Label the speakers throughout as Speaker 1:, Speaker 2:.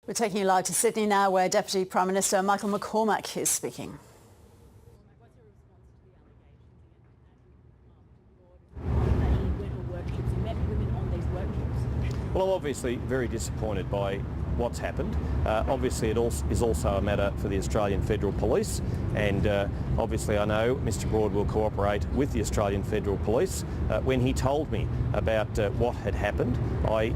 Speaker 1: We're taking you live to Sydney now, where Deputy Prime Minister Michael McCormack is speaking.
Speaker 2: Well, I'm obviously very disappointed by what's happened. Obviously, it is also a matter for the Australian Federal Police, and obviously I know Mr Broad will cooperate with the Australian Federal Police. When he told me about what had happened, I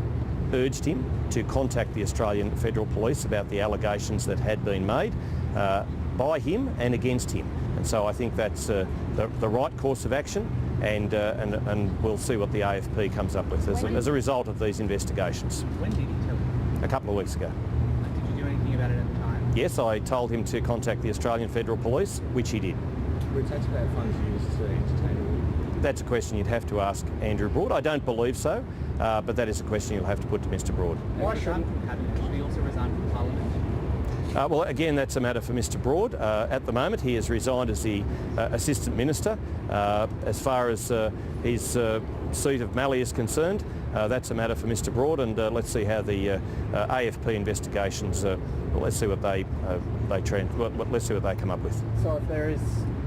Speaker 2: urged him to contact the Australian Federal Police about the allegations that had been made by him and against him. And so I think that's the right course of action, and we'll see what the AFP comes up with as a result of these investigations.
Speaker 3: When did he tell you?
Speaker 2: A couple of weeks ago.
Speaker 3: Did you do anything about it at the time?
Speaker 2: Yes, I told him to contact the Australian Federal Police, which he did.
Speaker 3: Were taxpayer funds used to entertain a...
Speaker 2: That's a question you'd have to ask Andrew Broad. I don't believe so, but that is a question you'll have to put to Mr Broad.
Speaker 3: Why shouldn't he have it? Should he also resign from Parliament?
Speaker 2: Well, again, that's a matter for Mr Broad. At the moment, he has resigned as the Assistant Minister. As far as his seat of Mallee is concerned, that's a matter for Mr Broad, and let's see how the AFP investigations. Let's see what they let's see what they come up with.
Speaker 3: So, if there is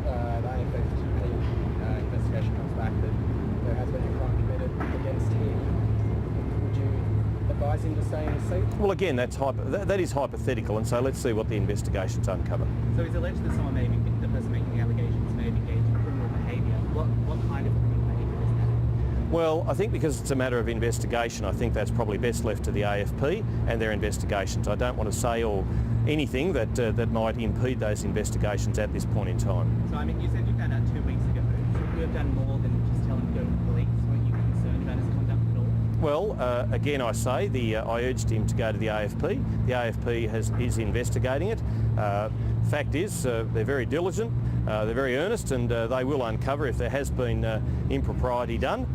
Speaker 3: the AFP investigation comes back that there has been a crime committed against him, would you advise him to stay in his seat?
Speaker 2: Well, again, that is hypothetical, and so let's see what the investigations uncover.
Speaker 3: So, he's alleged that someone may be, the person making the allegations may have engaged in criminal behaviour. What kind of criminal behaviour is that?
Speaker 2: Well, I think because it's a matter of investigation, I think that's probably best left to the AFP and their investigations. I don't want to say anything that might impede those investigations at this point in time.
Speaker 3: So, I mean, you said you found out 2 weeks ago. Should you have done more than just tell him to go to the police? Weren't you concerned about his conduct at all?
Speaker 2: Well, again, I say I urged him to go to the AFP. The AFP is investigating it. Fact is, they're very diligent, they're very earnest, and they will uncover if there has been impropriety done.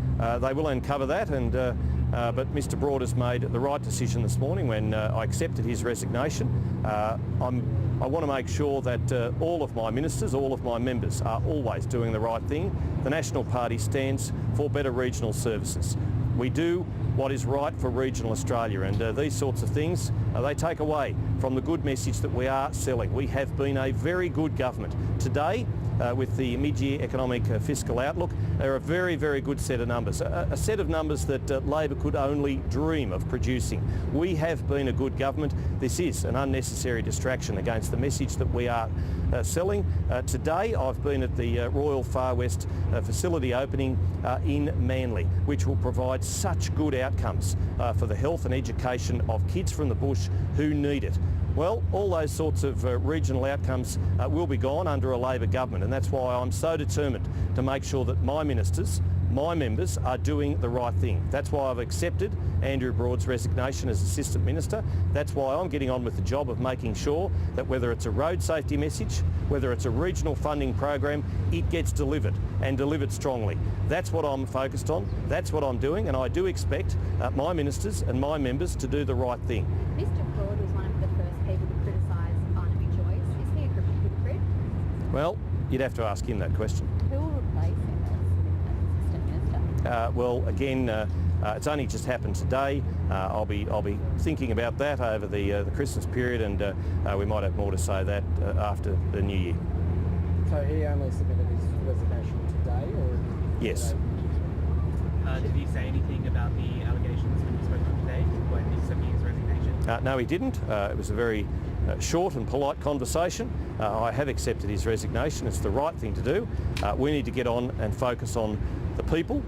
Speaker 2: They will uncover that, but Mr Broad has made the right decision this morning when I accepted his resignation. I want to make sure that all of my ministers, all of my members are always doing the right thing. The National Party stands for better regional services. We do what is right for regional Australia, and these sorts of things, they take away from the good message that we are selling. We have been a very good government. Today, with the mid-year economic fiscal outlook, they're a very, very good set of numbers, a set of numbers that Labor could only dream of producing. We have been a good government. This is an unnecessary distraction against the message that we are selling. Today, I've been at the Royal Far West facility opening in Manly, which will provide such good outcomes for the health and education of kids from the bush who need it. Well, all those sorts of regional outcomes will be gone under a Labor government, and that's why I'm so determined to make sure that my ministers, my members, are doing the right thing. That's why I've accepted Andrew Broad's resignation as Assistant Minister. That's why I'm getting on with the job of making sure that whether it's a road safety message, whether it's a regional funding program, it gets delivered, and delivered strongly. That's what I'm focused on, that's what I'm doing, and I do expect my ministers and my members to do the right thing.
Speaker 4: Mr Broad was one of the first people to criticise Barnaby Joyce. Is he a hypocrite?
Speaker 2: Well, you'd have to ask him that question.
Speaker 4: Who will replace him as Assistant Minister?
Speaker 2: Well, again, it's only just happened today. I'll be thinking about that over the Christmas period, and we might have more to say that after the New Year.
Speaker 3: So he only submitted his resignation today, or?
Speaker 2: Yes.
Speaker 3: Did he say anything about the allegations when you spoke to him today when he submitted his resignation?
Speaker 2: No, he didn't. It was a very short and polite conversation. I have accepted his resignation. It's the right thing to do. We need to get on and focus on the people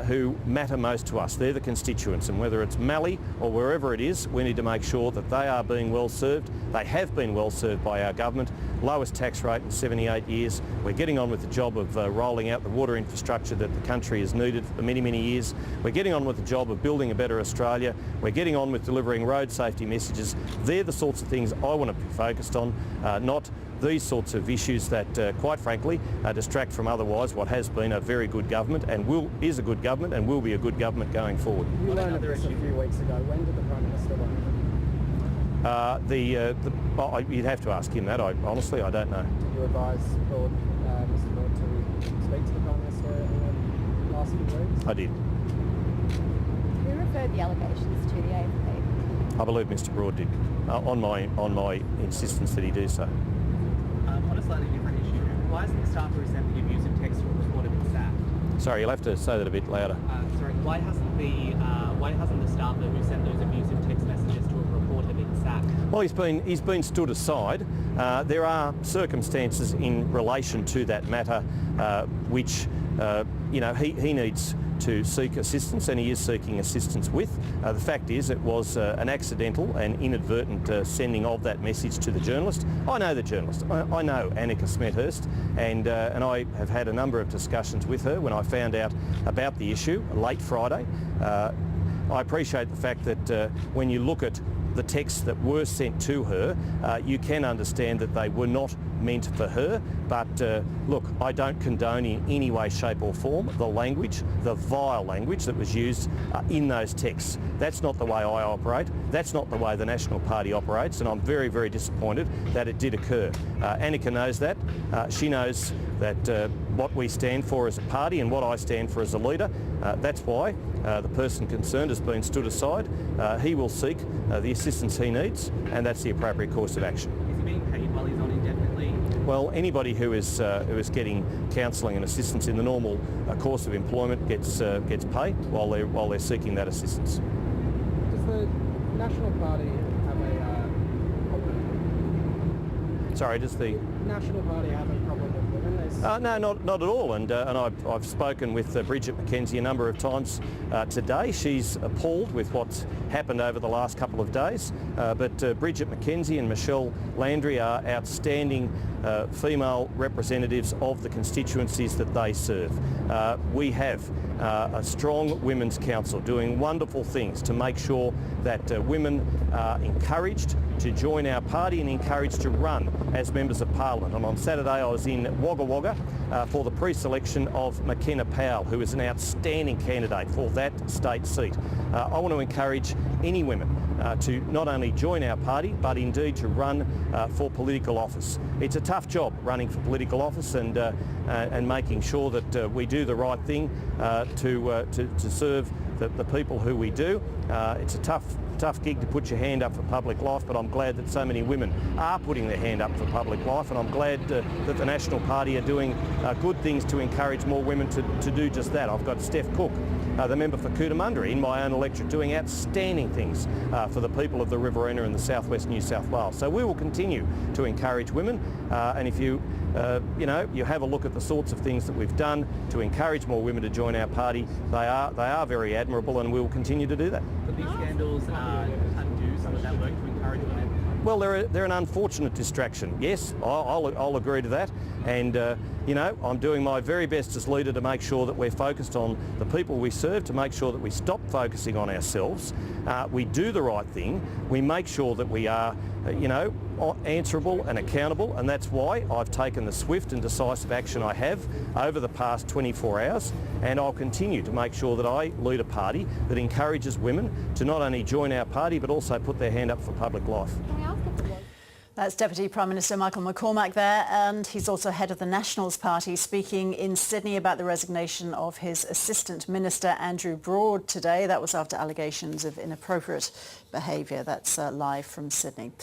Speaker 2: who matter most to us. They're the constituents, and whether it's Mallee or wherever it is, we need to make sure that they are being well served. They have been well served by our government. Lowest tax rate in 78 years. We're getting on with the job of rolling out the water infrastructure that the country has needed for many, many years. We're getting on with the job of building a better Australia. We're getting on with delivering road safety messages. They're the sorts of things I want to be focused on, not these sorts of issues that, quite frankly, distract from otherwise what has been a very good government and is a good government and will be a good government going forward.
Speaker 3: You learned of this a few weeks ago. When did the Prime Minister learn of it?
Speaker 2: You'd have to ask him that. Honestly, I don't know.
Speaker 3: Did you advise Mr Broad to speak to the Prime Minister in the last few weeks?
Speaker 2: I did.
Speaker 4: Who referred the allegations to the AFP?
Speaker 2: I believe Mr Broad did. on my insistence that he do so.
Speaker 5: On a slightly different issue, why hasn't the staffer who sent the abusive text to a reporter been sacked?
Speaker 2: Sorry, you'll have to say that a bit louder.
Speaker 5: Why hasn't the staffer who sent those abusive text messages to a reporter been sacked?
Speaker 2: Well, he's been stood aside. There are circumstances in relation to that matter which he needs to seek assistance, and he is seeking assistance with. The fact is it was an accidental and inadvertent sending of that message to the journalist. I know the journalist. I know Annika Smethurst, and I have had a number of discussions with her when I found out about the issue late Friday. I appreciate the fact that when you look at the texts that were sent to her, you can understand that they were not meant for her, but look, I don't condone in any way, shape or form the language, the vile language that was used in those texts. That's not the way I operate, that's not the way the National Party operates, and I'm very, very disappointed that it did occur. Annika knows that. She knows that what we stand for as a party and what I stand for as a leader. That's why the person concerned has been stood aside. He will seek the assistance he needs, and that's the appropriate course of action.
Speaker 5: Is he being paid while he's on indefinitely?
Speaker 2: Well, anybody who is getting counselling and assistance in the normal course of employment gets paid while they're seeking that assistance.
Speaker 3: Does the National Party have a problem?
Speaker 2: Sorry, does the
Speaker 3: National Party have a problem with women?
Speaker 2: No, not at all. And I've spoken with Bridget McKenzie a number of times today. She's appalled with what's happened over the last couple of days. But Bridget McKenzie and Michelle Landry are outstanding female representatives of the constituencies that they serve. We have a strong Women's Council doing wonderful things to make sure that women are encouraged to join our party and encouraged to run as members of Parliament. And on Saturday I was in Wagga Wagga for the pre-selection of McKenna Powell, who is an outstanding candidate for that state seat. I want to encourage any women to not only join our party but indeed to run for political office. It's a tough job running for political office and making sure that we do the right thing to serve the people who we do. It's a tough gig to put your hand up for public life, but I'm glad that so many women are putting their hand up for public life, and I'm glad that the National Party are doing good things to encourage more women to do just that. I've got Steph Cook, the member for Cootamundra in my own electorate, doing outstanding things for the people of the Riverina and the southwest New South Wales. So we will continue to encourage women, and if you have a look at the sorts of things that we've done to encourage more women to join our party, they are very admirable, and we will continue to do that.
Speaker 5: But these scandals undo some of that work to encourage women.
Speaker 2: Well, they're an unfortunate distraction. Yes, I'll agree to that. And, I'm doing my very best as leader to make sure that we're focused on the people we serve, to make sure that we stop focusing on ourselves. We do the right thing. We make sure that we are, answerable and accountable. And that's why I've taken the swift and decisive action I have over the past 24 hours. And I'll continue to make sure that I lead a party that encourages women to not only join our party but also put their hand up for public life.
Speaker 1: That's Deputy Prime Minister Michael McCormack there, and he's also head of the Nationals Party, speaking in Sydney about the resignation of his Assistant Minister Andrew Broad today. That was after allegations of inappropriate behaviour. That's live from Sydney.